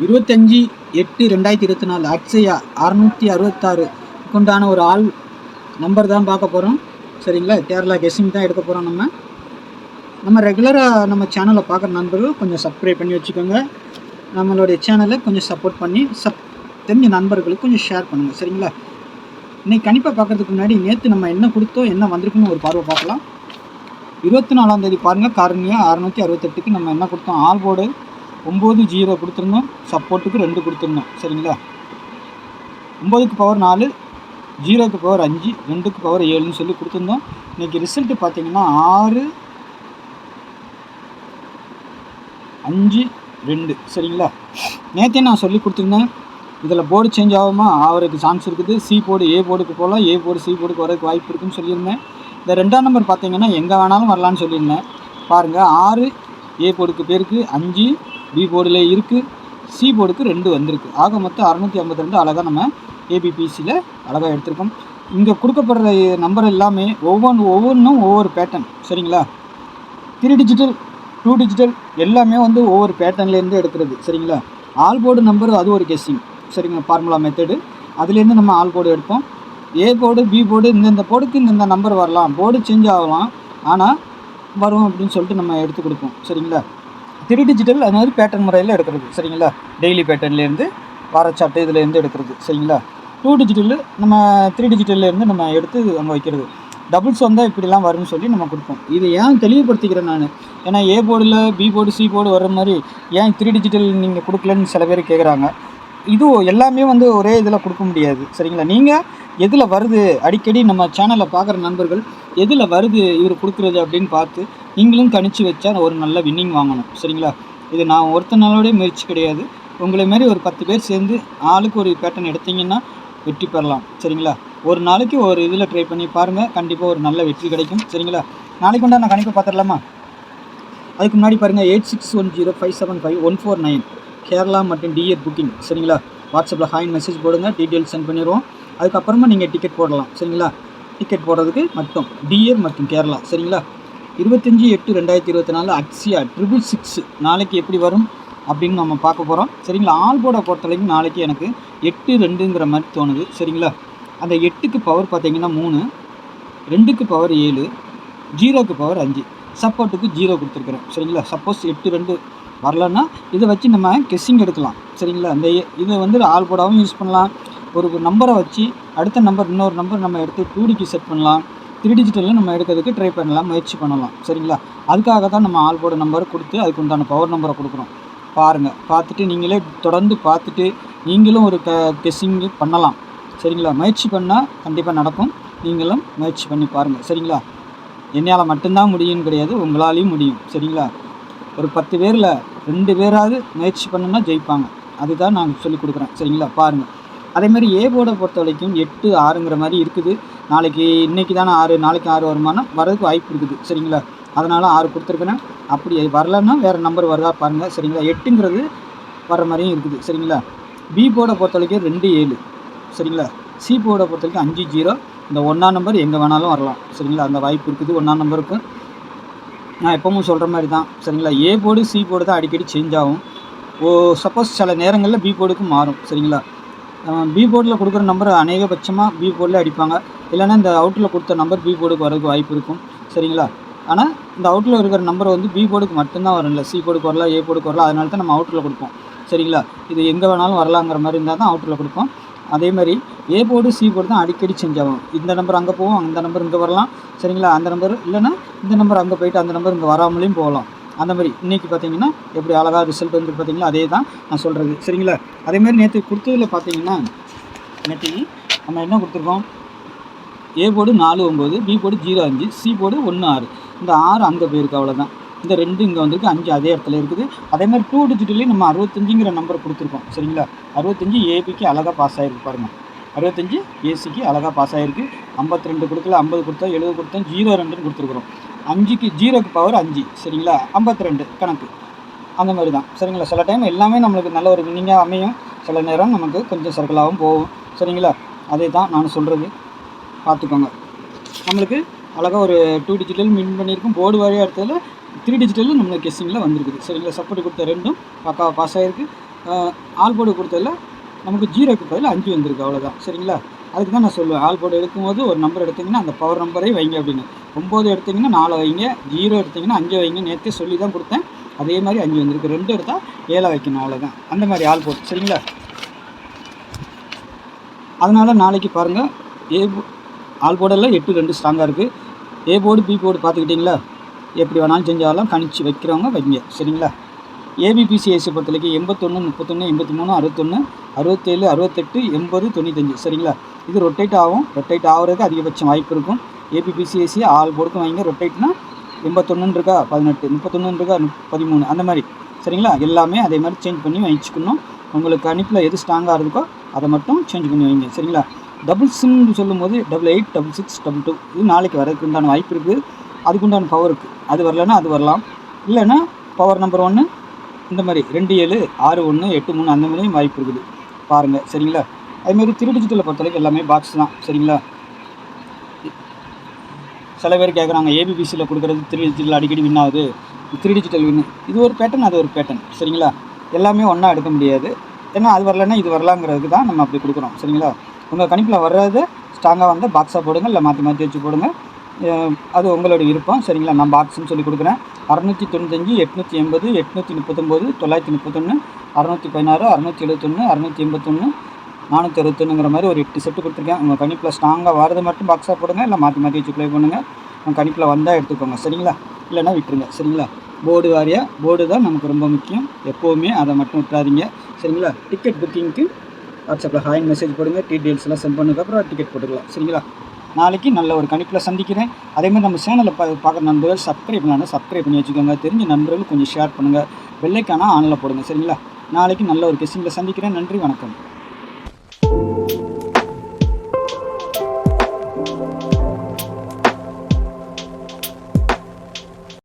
25/8/2024 அக்ஷயா 666 கொண்டான ஒரு ஆள் நம்பர் தான் பார்க்க போகிறோம். சரிங்களா, கேரளா கெஸ்ஸிங் தான் எடுக்க போகிறோம். நம்ம ரெகுலராக நம்ம சேனலை பார்க்குற நண்பர்கள் கொஞ்சம் சப்ஸ்கிரைப் பண்ணி வச்சுக்கோங்க. நம்மளுடைய சேனலை கொஞ்சம் சப்போர்ட் பண்ணி தெரிஞ்ச நண்பர்களுக்கு கொஞ்சம் ஷேர் பண்ணுங்கள். சரிங்களா, இன்றைக்கி கணிப்பாக பார்க்குறதுக்கு முன்னாடி நேற்று நம்ம என்ன கொடுத்தோம், என்ன வந்திருக்குன்னு ஒரு பார்வை பார்க்கலாம். 24ஆம் தேதி பாருங்கள், காரணியா 668க்கு நம்ம என்ன கொடுத்தோம், ஆல் போர்டு 9-0 கொடுத்துருந்தோம், சப்போர்ட்டுக்கு 2 கொடுத்துருந்தோம். சரிங்களா, 9க்கு பவர் 4, 0க்கு பவர் 5, 2க்கு பவர் 7ன்னு சொல்லி கொடுத்துருந்தோம். இன்றைக்கி ரிசல்ட்டு பார்த்தீங்கன்னா 6-5-2. சரிங்களா, நேற்றே நான் சொல்லி கொடுத்துருந்தேன், இதில் போர்டு சேஞ்ச் ஆகிறதுக்கு சான்ஸ் இருக்குது. சி போர்டு ஏ போர்டுக்கு போகலாம், ஏ போர்டு சி போர்டுக்கு வரதுக்கு வாய்ப்பு இருக்குதுன்னு சொல்லியிருந்தேன். இந்த 2ஆம் நம்பர் பார்த்தீங்கன்னா எங்கே வேணாலும் வரலான்னு சொல்லியிருந்தேன். பாருங்கள், 6 ஏ போர்டுக்கு பேருக்கு, 5 பி போர்டில் இருக்குது, சி போர்டுக்கு 2 வந்திருக்கு. ஆக மொத்தம் 652 அழகாக நம்ம ஏபிபிசியில் அழகாக எடுத்திருக்கோம். இங்கே கொடுக்கப்படுற நம்பர் எல்லாமே ஒவ்வொன்றும் ஒவ்வொரு பேட்டர்ன். சரிங்களா, 3 டிஜிட்டல் 2 டிஜிட்டல் எல்லாமே ஒவ்வொரு பேட்டர்ன்லேருந்து எடுக்கிறது. சரிங்களா, ஆல் போர்டு நம்பர் அது ஒரு கெஸ்ஸிங். சரிங்களா, ஃபார்முலா மெத்தடு அதுலேருந்து நம்ம ஆல் போர்டு எடுப்போம். ஏ போர்டு பி போர்டு இந்த போர்டுக்கு இந்த நம்பர் வரலாம், போர்டு சேஞ்ச் ஆகலாம், ஆனால் வரும் அப்படின்னு சொல்லிட்டு நம்ம எடுத்து கொடுப்போம். சரிங்களா, 3 டிஜிட்டல் அது மாதிரி பேட்டர்ன் முறையில் எடுக்கிறது. சரிங்களா, டெய்லி பேட்டர்ன்லேருந்து வாரச்சாட்டு இதுலேருந்து எடுக்கிறது. சரிங்களா, 2 டிஜிட்டல் நம்ம 3 டிஜிட்டல்லேருந்து நம்ம எடுத்து அங்கே வைக்கிறது. டபுள்ஸ் வந்தால் இப்படிலாம் வரும்னு சொல்லி நம்ம கொடுப்போம். இது ஏன் தெளிவுபடுத்திக்கிறேன் நான், ஏன்னா ஏ போர்டில் பி போர்டு சி போர்டு வர்ற மாதிரி ஏன் 3 டிஜிட்டல் நீங்கள் கொடுக்கலன்னு சில பேர் கேட்குறாங்க. இது எல்லாமே ஒரே இதில் கொடுக்க முடியாது. சரிங்களா, நீங்கள் எதில் வருது, அடிக்கடி நம்ம சேனலை பார்க்குற நண்பர்கள் எதில் வருது இவர் கொடுக்குறது அப்படின்னு பார்த்து நீங்களும் கணிச்சு வச்சா ஒரு நல்ல வின்னிங் வாங்கணும். சரிங்களா, இது நான் ஒருத்தனாலோடைய முயற்சி கிடையாது. உங்களை மாரி ஒரு 10 பேர் சேர்ந்து ஆளுக்கு ஒரு பேட்டர்ன் எடுத்திங்கன்னா வெற்றி பெறலாம். சரிங்களா, ஒரு நாளைக்கு ஒரு இதில் ட்ரை பண்ணி பாருங்கள், கண்டிப்பாக ஒரு நல்ல வெற்றி கிடைக்கும். சரிங்களா, நாளைக்கு நான் கணிப்பை பார்த்துடலாமா? அதுக்கு முன்னாடி பாருங்கள், 8610575149 கேரளா மற்றும் டிஎட் புக்கிங். சரிங்களா, வாட்ஸ்அப்பில் ஹாய் மெசேஜ் போடுங்க, டீட்டெயில்ஸ் சென்ட் பண்ணிடுவோம். அதுக்கப்புறமா நீங்கள் டிக்கெட் போடலாம். சரிங்களா, டிக்கெட் போடுறதுக்கு மட்டும் டிஎர் மற்றும் கேரளா. சரிங்களா, 25/8/2024 அக்ஷயா 666 நாளைக்கு எப்படி வரும் அப்படின்னு நம்ம பார்க்க போகிறோம். சரிங்களா, ஆல் போர்டை பொறுத்த வரைக்கும் நாளைக்கு எனக்கு 8-2ங்கிற மாதிரி தோணுது. சரிங்களா, அந்த 8க்கு பவர் பார்த்தீங்கன்னா 3, 2க்கு பவர் 7, 0க்கு பவர் 5, சப்போர்ட்டுக்கு 0 கொடுத்துருக்குறேன். சரிங்களா, சப்போஸ் 8-2 வரலன்னா இதை வச்சு நம்ம கெஸ்ஸிங் எடுக்கலாம். சரிங்களா, இந்த இதை ஆல் போர்டாகவும் யூஸ் பண்ணலாம். ஒரு நம்பரை வச்சு அடுத்த நம்பர் இன்னொரு நம்பர் நம்ம எடுத்து 2Dக்கு செட் பண்ணலாம். 3 டிஜிட்டலில் நம்ம எடுக்கிறதுக்கு ட்ரை பண்ணலாம், முயற்சி பண்ணலாம். சரிங்களா, அதுக்காக தான் நம்ம ஆல் போர்டு நம்பரை கொடுத்து அதுக்கு உண்டான பவர் நம்பரை கொடுக்குறோம். பாருங்கள், பார்த்துட்டு நீங்களே தொடர்ந்து பார்த்துட்டு நீங்களும் ஒரு கெஸ்ஸிங் பண்ணலாம். சரிங்களா, முயற்சி பண்ணால் கண்டிப்பாக நடக்கும். நீங்களும் முயற்சி பண்ணி பாருங்கள். சரிங்களா, என்னால் மட்டும்தான் முடியும்னு கிடையாது, உங்களாலையும் முடியும். சரிங்களா, ஒரு 10 பேரில் 2 பேராவது முயற்சி பண்ணுன்னா ஜெயிப்பாங்க. அதுதான் நான் சொல்லிக் கொடுக்குறேன். சரிங்களா, பாருங்கள். அதேமாதிரி ஏ போர்டை பொறுத்த வரைக்கும் 8-6ங்கிற மாதிரி இருக்குது. இன்றைக்கி தானே 6, நாளைக்கு 6 வருமானம் வரதுக்கு வாய்ப்பு இருக்குது. சரிங்களா, அதனால் 6 கொடுத்துருக்குறேன். அப்படி வரலன்னா வேறு நம்பர் வருதா பாருங்கள். சரிங்களா, 8ங்கிறது வர மாதிரியும் இருக்குது. சரிங்களா, பி போர்டை பொறுத்த வரைக்கும் 2-7. சரிங்களா, சி போர்டை பொறுத்த வரைக்கும் 5-0. இந்த 1ஆம் நம்பர் எங்கே வேணாலும் வரலாம். சரிங்களா, அந்த வாய்ப்பு இருக்குது 1ஆம் நம்பருக்கு. நான் எப்பவும் சொல்கிற மாதிரி தான். சரிங்களா, ஏ போர்டு சி போர்டு தான் அடிக்கடி சேஞ்ச் ஆகும். சப்போஸ் சில நேரங்களில் பி போர்டுக்கு மாறும். சரிங்களா, பி போர்டில் கொடுக்குற நம்பர் அநேகபட்சமாக பி போர்டில் அடிப்பாங்க. இல்லைன்னா இந்த அவுட்டில் கொடுத்த நம்பர் பி போர்டுக்கு வரதுக்கு வாய்ப்பு இருக்கும். சரிங்களா, ஆனால் இந்த அவுட்டில் இருக்கிற நம்பர் பி போர்டுக்கு மட்டும்தான் வரும், இல்லை சி போர்டுக்கு வரலாம், ஏ போர்டுக்கு வரலாம். அதனால தான் நம்ம அவுட்டில் கொடுப்போம். சரிங்களா, இது எங்கே வேணாலும் வரலாங்கிற மாதிரி இருந்தால் தான் அவுட்டில் கொடுப்போம். அதே மாதிரி ஏ போர்டு சி போர்டு தான் அடிக்கடி சேஞ்ச் ஆகும். இந்த நம்பர் அங்கே போகும், அந்த நம்பர் இங்கே வரலாம். சரிங்களா, அந்த நம்பர் இல்லைன்னா இந்த நம்பர் அங்கே போயிட்டு அந்த நம்பர் இங்கே வராமலையும் போகலாம். அந்த மாதிரி இன்றைக்கி பார்த்தீங்கன்னா எப்படி அழகாக ரிசல்ட் வந்து பார்த்தீங்களா, அதே தான் நான் சொல்கிறது. சரிங்களா, அதேமாதிரி நேற்று கொடுத்ததில் பார்த்தீங்கன்னா நேற்று நம்ம என்ன கொடுத்துருக்கோம், A board 4-9, B board 0-5, C board 1-6. இந்த 6 அங்கே போயிருக்கு, அவ்வளோதான். இந்த 2 இங்கே வந்திருக்கு, 5 அதே இடத்துல இருக்குது. அதேமாதிரி 2 டிஜிட்டலையும் நம்ம 65ங்கிற நம்பர் கொடுத்துருக்கோம். சரிங்களா, 65 ஏபிக்கு அழகாக பாஸ் ஆகிருக்கு. பாருங்கள், 65 ஏசிக்கு அழகாக பாஸ் ஆகிருக்கு. 52 கொடுக்கல, 50 கொடுத்தா, 70 கொடுத்தோம், 0-2ன்னு கொடுத்துருக்குறோம். 5க்கு 0க்கு பவர் 5. சரிங்களா, 52 கணக்கு அந்த மாதிரி தான். சரிங்களா, சில டைம் எல்லாமே நம்மளுக்கு நல்ல ஒரு வின்னிங்காக அமையும், சில நேரம் நமக்கு கொஞ்சம் சர்க்கிளாகவும் போகும். சரிங்களா, அதே தான் நான் சொல்கிறது, பார்த்துக்கோங்க. நம்மளுக்கு அழகாக ஒரு 2 டிஜிட்டல் வின் பண்ணியிருக்கும். போர்டு வாரியாக இடத்துல 3 டிஜிட்டலும் நம்மளுக்கு கெஸ்ஸிங்கில் வந்திருக்குது. சரிங்களா, சப்போர்ட் கொடுத்த 2ம் பக்காவாக பாஸ் ஆகிருக்கு. ஆல் போர்டு கொடுத்ததில் நமக்கு 0க்கு பதில் 5 வந்திருக்கு, அவ்வளோதான். சரிங்களா? அதுக்கு தான் நான் சொல்லுவேன், ஆல் போர்டு எடுக்கும்போது ஒரு நம்பர் எடுத்திங்கன்னா அந்த பவர் நம்பரே வைங்க அப்படின்னு. 9 எடுத்திங்கன்னா 4 வைங்க, 0 எடுத்திங்கன்னா 5 வைங்க. நேற்றே சொல்லி தான் கொடுத்தேன், அதே மாதிரி 5 வந்திருக்கு. 2 எடுத்தால் 7 வைக்கணும், அவ்வளோதான். அந்த மாதிரி ஆல் போர்டு. சரிங்களா? அதனால் நாளைக்கு பாருங்கள், ஆல் போர்டெல்லாம் 8 2 ஸ்ட்ராங்காக இருக்குது. ஏ போர்டு பி போர்டு பார்த்துக்கிட்டிங்களா? எப்படி வேணாலும் செஞ்சாலும் கணிச்சு வைக்கிறவங்க வைங்க. சரிங்களா? ஏபிபிசிஎஸ்சி பொறுத்தவரைக்கும் 81 31 83 61 67 68 80 95. சரிங்களா? இது ரொட்டேட் ஆகும். ரொட்டேட் ஆகிறதுக்கு அதிகபட்சம் வாய்ப்பு இருக்கும். ஏபிபிசிஎஸ்சி ஆல் போர்டுக்கும் வைங்க. ரொட்டேட்னா 81 இருக்கா 18, 31 இருக்கா 13, அந்த மாதிரி. சரிங்களா? எல்லாமே அதே மாதிரி சேஞ்ச் பண்ணி வச்சுக்கணும். உங்களுக்கு கணிப்பில் எது ஸ்ட்ராங்காக இருக்கோ அதை மட்டும் சேஞ்ச் பண்ணி வைங்க. சரிங்களா? டபுள் சிம்னு சொல்லும்போது 88 66 22 இது நாளைக்கு வரதுக்கு உண்டான வாய்ப்பு இருக்குது. அதுக்குண்டான பவர் இருக்குது. அது வரலன்னா அது வரலாம். இல்லைன்னா பவர் நம்பர் 1 இந்த மாதிரி 2 7 6 1 8 3 அந்த மாதிரியும் வாய்ப்பு இருக்குது, பாருங்கள். சரிங்களா? அதுமாரி 3 டிஜிட்டலை பொறுத்தவரைக்கும் எல்லாமே பாக்ஸ் தான். சரிங்களா? சில பேர் கேட்குறாங்க, ஏபிபிசியில் கொடுக்குறது 3 டிஜிட்டல் அடிக்கடி வின் ஆகுது, 3 டிஜிட்டல் வின்னு. இது ஒரு பேட்டர்ன், அது ஒரு பேட்டர்ன். சரிங்களா? எல்லாமே ஒன்றா எடுக்க முடியாது. ஏன்னா அது வரலன்னா இது வரலாங்கிறதுக்கு தான் நம்ம அப்படி கொடுக்குறோம். சரிங்களா? உங்கள் கணிப்பில் வர்றது ஸ்ட்ராங்காக வந்து பாக்ஸாக போடுங்க, இல்லை மாற்றி மாற்றி வச்சு போடுங்க. அது உங்களோட விருப்பம். சரிங்களா? நான் பாக்ஸ்ன்னு சொல்லி கொடுக்குறேன். 695 880 839 931 616 671 681 461ங்கிற மாதிரி ஒரு 8 செட்டு கொடுத்துருக்கேன். உங்கள் கணிப்பில் ஸ்ட்ராங்காக வரது மட்டும் பாக்ஸாக போடுங்க, இல்லை மாற்றி மாற்றி வச்சு ப்ளே பண்ணுங்கள். உங்கள் கணிப்பில் வந்தால் எடுத்துக்கோங்க. சரிங்களா? இல்லைன்னா விட்டுருங்க. சரிங்களா? போர்டு வாரியாக, போர்டு தான் நமக்கு ரொம்ப முக்கியம். எப்போவுமே அதை மட்டும் விட்டுறாதீங்க. சரிங்களா? டிக்கெட் புக்கிங்க்கு வாட்ஸ்அப்பில் ஹாய் மெசேஜ் போடுங்க. டீட்டெயில்ஸ்லாம் சென்ட் பண்ணதுக்கப்புறம் டிக்கெட் போட்டுக்கலாம். சரிங்களா? நாளைக்கு நல்ல ஒரு கணிப்பில் சந்திக்கிறேன். அதேமாதிரி நம்ம சேனலை பார்க்குற நண்பர்கள் சப்ஸ்கிரைப் பண்ணாலும் சப்ஸ்கிரைப் பண்ணி வச்சுக்கோங்க. தெரிஞ்ச நண்பர்கள் கொஞ்சம் ஷேர் பண்ணுங்கள். பெல்லைக்கான ஆனில் போடுங்க. சரிங்களா? நாளைக்கு நல்ல ஒரு கெஸ்டிங்கில் சந்திக்கிறேன். நன்றி, வணக்கம்.